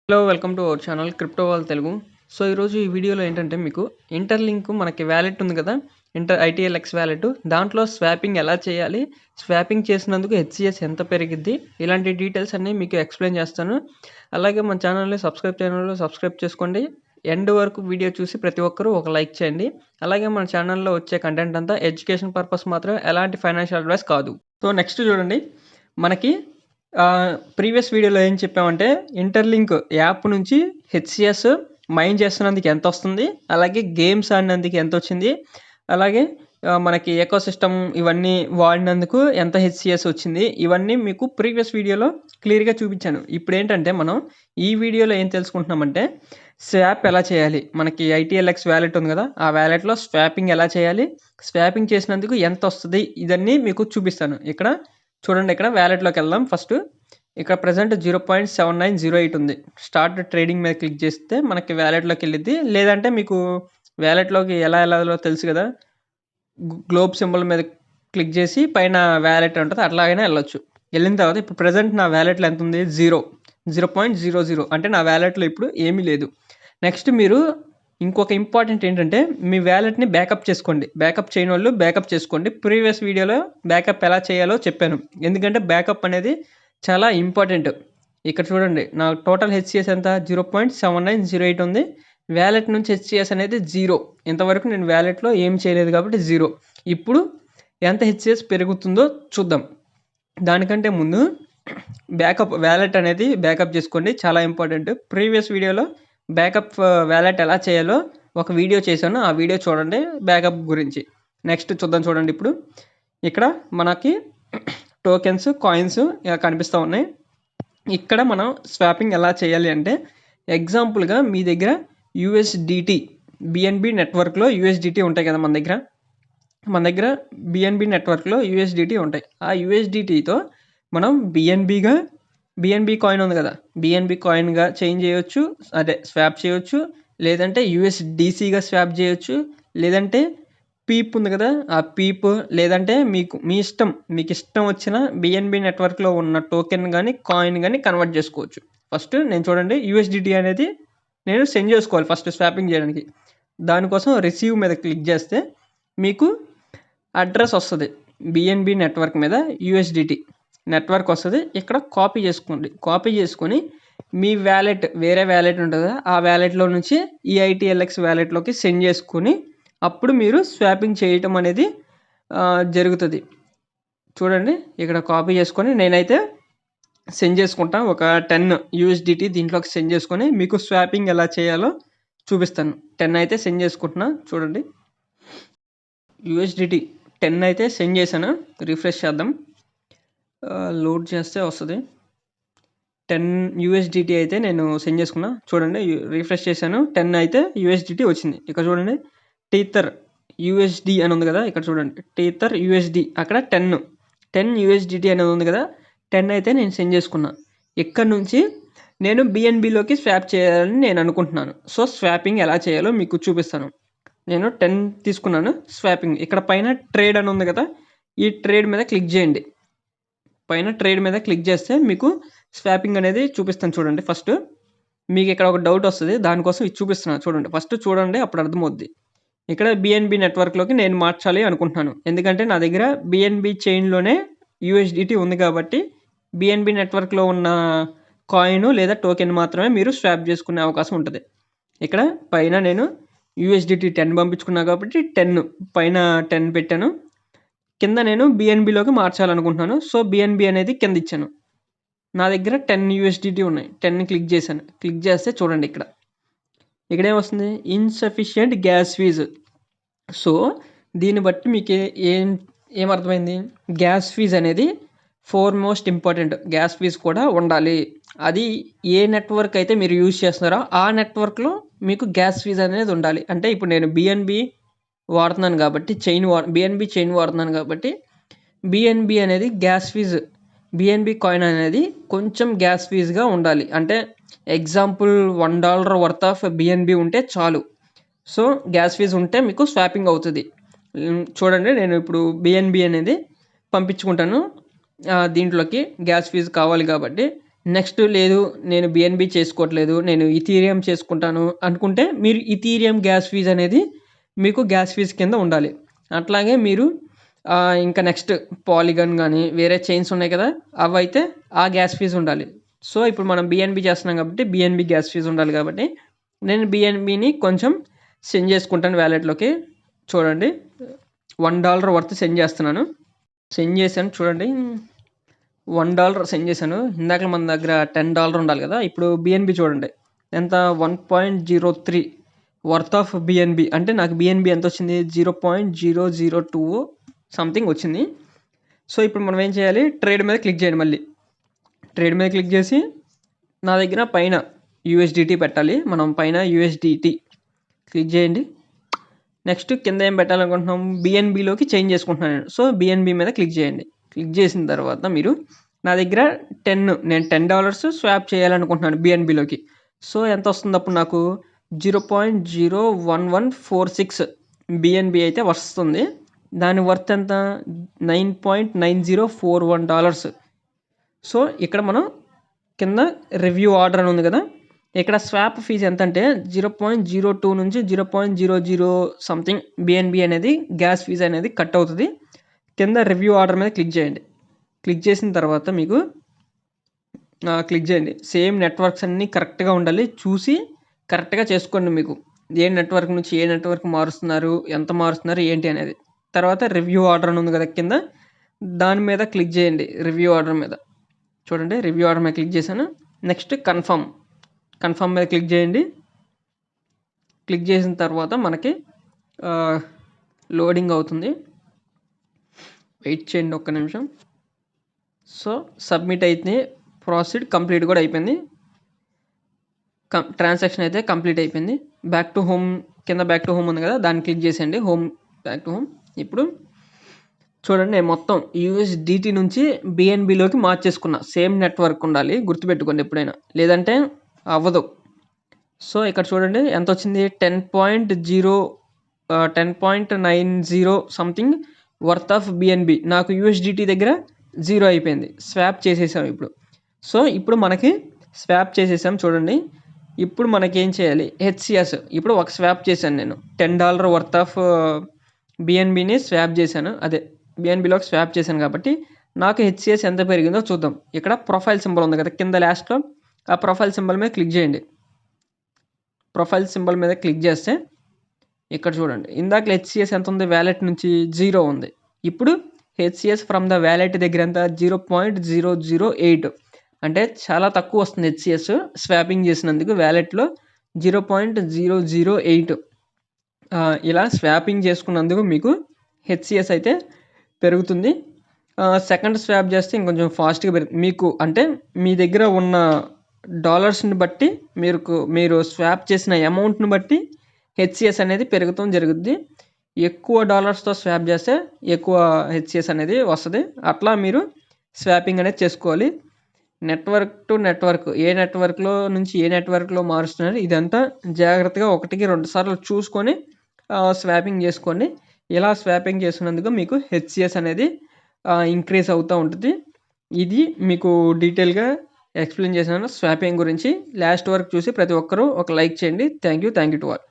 Hello welcome to our channel crypto wall Telugu. So ఈరోజు ఈ వీడియోలో ఏంటంటే మీకు ఇంటర్లింక్ మనకి వ్యాలెట్ ఉంది కదా, ఐటీఎల్ఎక్స్ వ్యాలెట్, దాంట్లో స్వాపింగ్ ఎలా చేయాలి, స్వాపింగ్ చేసినందుకు హెచ్సిఎస్ ఎంత పెరిగిద్ది, ఇలాంటి డీటెయిల్స్ అన్నీ మీకు ఎక్స్ప్లెయిన్ చేస్తాను. అలాగే మన ఛానల్ని సబ్స్క్రైబ్ చేసుకోండి. ఎండ్ వరకు వీడియో చూసి ప్రతి ఒక్కరూ ఒక లైక్ చేయండి. అలాగే మన ఛానల్లో వచ్చే కంటెంట్ అంతా ఎడ్యుకేషన్ పర్పస్ మాత్రం, ఎలాంటి ఫైనాన్షియల్ అడ్వైస్ కాదు. సో నెక్స్ట్ చూడండి, మనకి ప్రీవియస్ వీడియోలో ఏం చెప్పామంటే ఇంటర్లింక్ యాప్ నుంచి హెచ్సిఎస్ మైన్ చేస్తున్నందుకు ఎంత వస్తుంది, అలాగే గేమ్స్ ఆడినందుకు ఎంత వచ్చింది, అలాగే మనకి ఎకోసిస్టమ్ ఇవన్నీ వాడినందుకు ఎంత హెచ్సిఎస్ వచ్చింది, ఇవన్నీ మీకు ప్రీవియస్ వీడియోలో క్లియర్గా చూపించాను. ఇప్పుడు ఏంటంటే మనం ఈ వీడియోలో ఏం తెలుసుకుంటున్నామంటే స్వాప్ ఎలా చేయాలి, మనకి ఐటీఎల్ఎక్స్ వ్యాలెట్ ఉంది కదా, ఆ వ్యాలెట్లో స్వాపింగ్ ఎలా చేయాలి, స్వాపింగ్ చేసినందుకు ఎంత వస్తుంది, ఇదన్నీ మీకు చూపిస్తాను. ఇక్కడ చూడండి, ఇక్కడ వ్యాలెట్లోకి వెళ్దాం. ఫస్ట్ ఇక్కడ ప్రజెంట్ 0.7908 ఉంది. స్టార్ట్ ట్రేడింగ్ మీద క్లిక్ చేస్తే మనకి వ్యాలెట్లోకి వెళ్ళిద్ది. లేదంటే మీకు వ్యాలెట్లోకి ఎలా వెళ్ళాలో తెలుసు కదా, గ్లోబ్ సింబల్ మీద క్లిక్ చేసి పైన వ్యాలెట్ ఉంటుంది, అట్లాగైనా వెళ్ళొచ్చు. వెళ్ళిన తర్వాత ఇప్పుడు ప్రజెంట్ నా వ్యాలెట్లో ఎంత ఉంది, 0.00 అంటే నా వ్యాలెట్లో ఇప్పుడు ఏమీ లేదు. నెక్స్ట్ మీరు ఇంకొక ఇంపార్టెంట్ ఏంటంటే మీ వ్యాలెట్ని బ్యాకప్ చేసుకోండి. బ్యాకప్ చేయని వాళ్ళు బ్యాకప్ చేసుకోండి. ప్రీవియస్ వీడియోలో బ్యాకప్ ఎలా చేయాలో చెప్పాను, ఎందుకంటే బ్యాకప్ అనేది చాలా ఇంపార్టెంట్. ఇక్కడ చూడండి, నా టోటల్ హెచ్సిఎస్ ఎంత, 0.7908 ఉంది. వ్యాలెట్ నుంచి హెచ్సిఎస్ అనేది 0. ఇంతవరకు నేను వ్యాలెట్లో ఏం చేయలేదు కాబట్టి 0. ఇప్పుడు ఎంత హెచ్సిఎస్ పెరుగుతుందో చూద్దాం. దానికంటే ముందు వ్యాలెట్ అనేది బ్యాకప్ చేసుకోండి, చాలా ఇంపార్టెంట్. ప్రీవియస్ వీడియోలో బ్యాకప్ వ్యాలెట్ ఎలా చేయాలో ఒక వీడియో చేశాను, ఆ వీడియో చూడండి బ్యాకప్ గురించి. నెక్స్ట్ చూద్దాం. చూడండి, ఇప్పుడు ఇక్కడ మనకి టోకెన్స్, కాయిన్స్ ఇలా కనిపిస్తూ ఉన్నాయి. ఇక్కడ మనం స్వాపింగ్ ఎలా చేయాలి అంటే, ఎగ్జాంపుల్గా మీ దగ్గర యూఎస్డిటీ, బిఎన్బి నెట్వర్క్లో యూఎస్డిటీ ఉంటాయి కదా, మన దగ్గర బిఎన్బి నెట్వర్క్లో యూఎస్డిటీ ఉంటాయి. ఆ యూఎస్డిటీతో మనం బిఎన్బి కాయిన్ ఉంది కదా, బిఎన్బి కాయిన్గా చేంజ్ చేయొచ్చు, అదే స్వాప్ చేయొచ్చు. లేదంటే యూఎస్డిసిగా స్వాప్ చేయొచ్చు. లేదంటే పీప్ ఉంది కదా, ఆ పీప్, లేదంటే మీకు ఇష్టం వచ్చిన బిఎన్బి నెట్వర్క్లో ఉన్న టోకెన్ కానీ కాయిన్ కానీ కన్వర్ట్ చేసుకోవచ్చు. ఫస్ట్ నేను చూడండి, యూఎస్డిటీ అనేది నేను సెండ్ చేసుకోవాలి ఫస్ట్ స్వాపింగ్ చేయడానికి. దానికోసం రిసీవ్ మీద క్లిక్ చేస్తే మీకు అడ్రస్ వస్తుంది. బిఎన్బి నెట్వర్క్ మీద యూఎస్డిటీ నెట్వర్క్ వస్తుంది. ఇక్కడ కాపీ చేసుకోండి. కాపీ చేసుకొని మీ వ్యాలెట్, వేరే వ్యాలెట్ ఉంటుంది కదా, ఆ వ్యాలెట్లో నుంచి ఈ ఐటీఎల్ఎక్స్ వ్యాలెట్లోకి సెండ్ చేసుకొని అప్పుడు మీరు స్వాపింగ్ చేయటం అనేది జరుగుతుంది. చూడండి, ఇక్కడ కాపీ చేసుకొని నేనైతే సెండ్ చేసుకుంటా. ఒక 10 యూఎస్డిటీ దీంట్లోకి సెండ్ చేసుకొని మీకు స్వాపింగ్ ఎలా చేయాలో చూపిస్తాను. 10 అయితే సెండ్ చేసుకుంటున్నా. చూడండి, యూఎస్డిటీ 10 అయితే సెండ్ చేశాను. రిఫ్రెష్ చేద్దాం, లోడ్ చేస్తే వస్తుంది. 10 యూఎస్డిటీ అయితే నేను సెండ్ చేసుకున్నా. చూడండి, రిఫ్రెష్ చేశాను, 10 అయితే యూఎస్డిటీ వచ్చింది. ఇక్కడ చూడండి, టీథర్ యూఎస్డి అని ఉంది కదా, ఇక్కడ చూడండి టీథర్ యూఎస్డి, అక్కడ 10 యూఎస్డిటీ అనేది ఉంది కదా, 10 అయితే నేను సెండ్ చేసుకున్నా. ఇక్కడ నుంచి నేను బిఎన్బిలోకి స్వాప్ చేయాలని నేను అనుకుంటున్నాను. సో స్వాపింగ్ ఎలా చేయాలో మీకు చూపిస్తాను. నేను 10 తీసుకున్నాను స్వాపింగ్. ఇక్కడ పైన ట్రేడ్ అని ఉంది కదా, ఈ ట్రేడ్ మీద క్లిక్ చేయండి. పైన ట్రేడ్ మీద క్లిక్ చేస్తే మీకు స్వాపింగ్ అనేది చూపిస్తాను. చూడండి, ఫస్ట్ మీకు ఇక్కడ ఒక డౌట్ వస్తుంది, దానికోసం ఇది చూపిస్తున్నాను. చూడండి, ఫస్ట్ చూడండి, అప్పుడు అర్థమవుద్ది. ఇక్కడ బిఎన్బి నెట్వర్క్లోకి నేను మార్చాలి అనుకుంటున్నాను, ఎందుకంటే నా దగ్గర బిఎన్బి చైన్లోనే యూఎస్డిటీ ఉంది కాబట్టి బిఎన్బి నెట్వర్క్లో ఉన్న కాయిన్ లేదా టోకెన్ మాత్రమే మీరు స్వాప్ చేసుకునే అవకాశం ఉంటుంది. ఇక్కడ పైన నేను యూఎస్డిటీ 10 పంపించుకున్నా కాబట్టి 10 పైన 10 పెట్టాను. కింద నేను బిఎన్బిలోకి మార్చాలనుకుంటున్నాను. సో బిఎన్బి అనేది కింద ఇచ్చాను. నా దగ్గర 10 యూఎస్డిటీ ఉన్నాయి. 10 క్లిక్ చేశాను. క్లిక్ చేస్తే చూడండి, ఇక్కడ ఏమొస్తుంది, ఇన్సఫిషియంట్ గ్యాస్ ఫీజు. సో దీన్ని బట్టి మీకు ఏమర్థమైంది, గ్యాస్ ఫీజ్ అనేది మోస్ట్ ఇంపార్టెంట్. గ్యాస్ ఫీజ్ కూడా ఉండాలి. అది ఏ నెట్వర్క్ అయితే మీరు యూజ్ చేస్తున్నారో ఆ నెట్వర్క్లో మీకు గ్యాస్ ఫీజ్ అనేది ఉండాలి. అంటే ఇప్పుడు నేను బిఎన్బి వాడుతున్నాను కాబట్టి బిఎన్బి చైన్ వాడుతున్నాను కాబట్టి బిఎన్బి అనేది గ్యాస్ ఫీజ్, బిఎన్బి కాయిన్ అనేది కొంచెం గ్యాస్ ఫీజ్గా ఉండాలి. అంటే ఎగ్జాంపుల్ $1 వర్త్ ఆఫ్ బిఎన్బి ఉంటే చాలు. సో గ్యాస్ ఫీజ్ ఉంటే మీకు స్వాపింగ్ అవుతుంది. చూడండి, నేను ఇప్పుడు బిఎన్బి అనేది పంపించుకుంటాను దీంట్లోకి. గ్యాస్ ఫీజ్ కావాలి కాబట్టి నెక్స్ట్ లేదు నేను బిఎన్బి చేసుకోవట్లేదు. నేను ఇథీరియం చేసుకుంటాను అనుకుంటే మీరు ఇథీరియం గ్యాస్ ఫీజ్ అనేది మీకు గ్యాస్ ఫీజ్ కింద ఉండాలి. అట్లాగే మీరు ఇంకా నెక్స్ట్ పాలిగాన్ గానీ వేరే చైన్స్ ఉన్నాయి కదా! అవైతే ఆ గ్యాస్ ఫీజ్ ఉండాలి. సో, ఇప్పుడు మనం బిఎన్బి చేస్తున్నాం కాబట్టి బిఎన్బి గ్యాస్ ఫీజ్ ఉండాలి కాబట్టి నేను బిఎన్బిని కొంచెం సెండ్ చేసుకుంటాను వాలెట్‌లోకి. చూడండి $1 వర్త్ సెండ్ చేస్తున్నాను. సెండ్ చేశాను చూడండి. $1 సెండ్ చేశాను. ఇందాకల మన దగ్గర $10 ఉండాలి కదా! ఇప్పుడు బిఎన్బి చూడండి. ఎంత 1.03 వర్త్ ఆఫ్ బిఎన్బి. అంటే నాకు బిఎన్బి ఎంతొచ్చింది? 0.002 సంథింగ్ వచ్చింది. సో, ఇప్పుడు మనం ఏం చేయాలి? ట్రేడ్ మీద క్లిక్ చేయండి మళ్ళీ. ట్రేడ్ మీద క్లిక్ చేసి నా దగ్గర పైన యూఎస్డిటీ పెట్టాలి. మనం పైన యూఎస్డిటీ క్లిక్ చేయండి. నెక్స్ట్ కింద ఏం పెట్టాలనుకుంటున్నాం? బిఎన్బిలోకి చేంజ్ చేసుకుంటున్నాను నేను. సో, బిఎన్బి మీద క్లిక్ చేయండి. క్లిక్ చేసిన తర్వాత మీరు నా దగ్గర నేను $10 స్వాప్ చేయాలనుకుంటున్నాను బిఎన్బిలోకి. సో, ఎంత వస్తుంది అప్పుడు నాకు? 0.01146 బిఎన్బి అయితే వస్తుంది. దాని వర్త్ ఎంత? $9.9041. సో, ఇక్కడ మనం కింద రివ్యూ ఆర్డర్ అని ఉంది కదా! ఇక్కడ స్వాప్ ఫీజ్ ఎంతంటే 0.02 నుంచి 0.00 సంథింగ్ బిఎన్బి అనేది గ్యాస్ ఫీజ్ అనేది కట్ అవుతది. కింద రివ్యూ ఆర్డర్ మీద క్లిక్ చేయండి. క్లిక్ చేసిన తర్వాత మీకు క్లిక్ చేయండి. సేమ్ నెట్వర్క్స్ అన్నీ కరెక్ట్‌గా ఉండాలి. చూసి కరెక్ట్‌గా చేసుకోండి మీకు. ఏ నెట్వర్క్ నుంచి ఏ నెట్వర్క్ మారుస్తున్నారు, ఎంత మారుస్తున్నారు ఏంటి అనేది. తర్వాత రివ్యూ ఆర్డర్ అని ఉంది కదా కింద, దాని మీద క్లిక్ చేయండి. రివ్యూ ఆర్డర్ మీద. చూడండి రివ్యూ ఆర్డర్ మీద క్లిక్ చేశాను. నెక్స్ట్ కన్ఫర్మ్ మీద క్లిక్ చేయండి. క్లిక్ చేసిన తర్వాత మనకి లోడింగ్ అవుతుంది. వెయిట్ చేయండి ఒక్క నిమిషం. సో, సబ్మిట్ అయితే ప్రాసెస్ కంప్లీట్ కూడా అయిపోయింది. ట్రాన్సాక్షన్ అయితే కంప్లీట్ అయిపోయింది. బ్యాక్ టు హోమ్ కింద బ్యాక్ టు హోమ్ ఉంది కదా! దాన్ని క్లిక్ చేసేయండి. Back to home. ఇప్పుడు చూడండి నేను మొత్తం యూఎస్డిటీ నుంచి బిఎన్బిలోకి మార్చేసుకున్నా. సేమ్ నెట్వర్క్ ఉండాలి. గుర్తుపెట్టుకోండి ఎప్పుడైనా. లేదంటే అవ్వదు. సో, ఇక్కడ చూడండి ఎంతొచ్చింది? 10.90 సంథింగ్ వర్త్ ఆఫ్ బిఎన్బి. నాకు యూఎస్డిటీ దగ్గర 0 అయిపోయింది. స్వాప్ చేసేసాం ఇప్పుడు. సో, ఇప్పుడు మనకి స్వాప్ చేసేసాం చూడండి. ఇప్పుడు మనకేం చేయాలి? హెచ్‌సిఎస్ ఇప్పుడు ఒక స్వాప్ చేశాను నేను. $10 వర్త్ ఆఫ్ బిఎన్బిని స్వాప్ చేశాను. అదే బిఎన్బిలోకి స్వాప్ చేశాను కాబట్టి నాకు హెచ్‌సిఎస్ ఎంత పెరిగిందో చూద్దాం. ఇక్కడ ప్రొఫైల్ సింబల్ ఉంది కదా కింద లాస్ట్‌లో, ఆ ప్రొఫైల్ సింబల్ మీద క్లిక్ చేయండి. ప్రొఫైల్ సింబల్ మీద క్లిక్ చేస్తే ఇక్కడ చూడండి ఇందాక హెచ్‌సిఎస్ ఎంత ఉంది? వాలెట్ నుంచి 0 ఉంది. ఇప్పుడు హెచ్‌సిఎస్ ఫ్రమ్ ద వాలెట్ దగ్గర ఎంత? 0.008 అంటే చాలా తక్కువ వస్తుంది హెచ్‌సిఎస్ స్వాపింగ్ చేసినందుకు వాలెట్‌లో 0.008 ఇలా స్వాపింగ్ చేసుకున్నందుకు మీకు హెచ్‌సిఎస్ అయితే పెరుగుతుంది. సెకండ్ స్వాప్ చేస్తే ఇంకొంచెం ఫాస్ట్‌గా మీకు అంటే మీ దగ్గర ఉన్న డాలర్స్‌ని బట్టి మీరు స్వాప్ చేసిన అమౌంట్‌ని బట్టి హెచ్‌సిఎస్ అనేది పెరుగుతం జరుగుద్ది. ఎక్కువ డాలర్స్‌తో స్వాప్ చేస్తే ఎక్కువ హెచ్‌సిఎస్ అనేది వస్తది. అట్లా మీరు స్వాపింగ్ అనేది చేసుకోవాలి. నెట్వర్క్ టు నెట్వర్క్ ఏ నెట్వర్క్‌లో నుంచి ఏ నెట్వర్క్‌లో మారుస్తున్నారు ఇదంతా జాగ్రత్తగా 1కి 2 సార్లు చూసుకొని స్వాపింగ్ చేసుకోండి. ఇలా స్వాపింగ్ చేసినందుకు మీకు హెచ్‌సిఎస్ అనేది ఇంక్రీజ్ అవుతూ ఉంటది. ఇది మీకు డీటెయిల్‌గా ఎక్స్‌ప్లెయిన్ చేశాను స్వాపింగ్ గురించి. లాస్ట్ వరకు చూసి ప్రతి ఒక్కరూ ఒక లైక్ చేయండి. Thank you to all.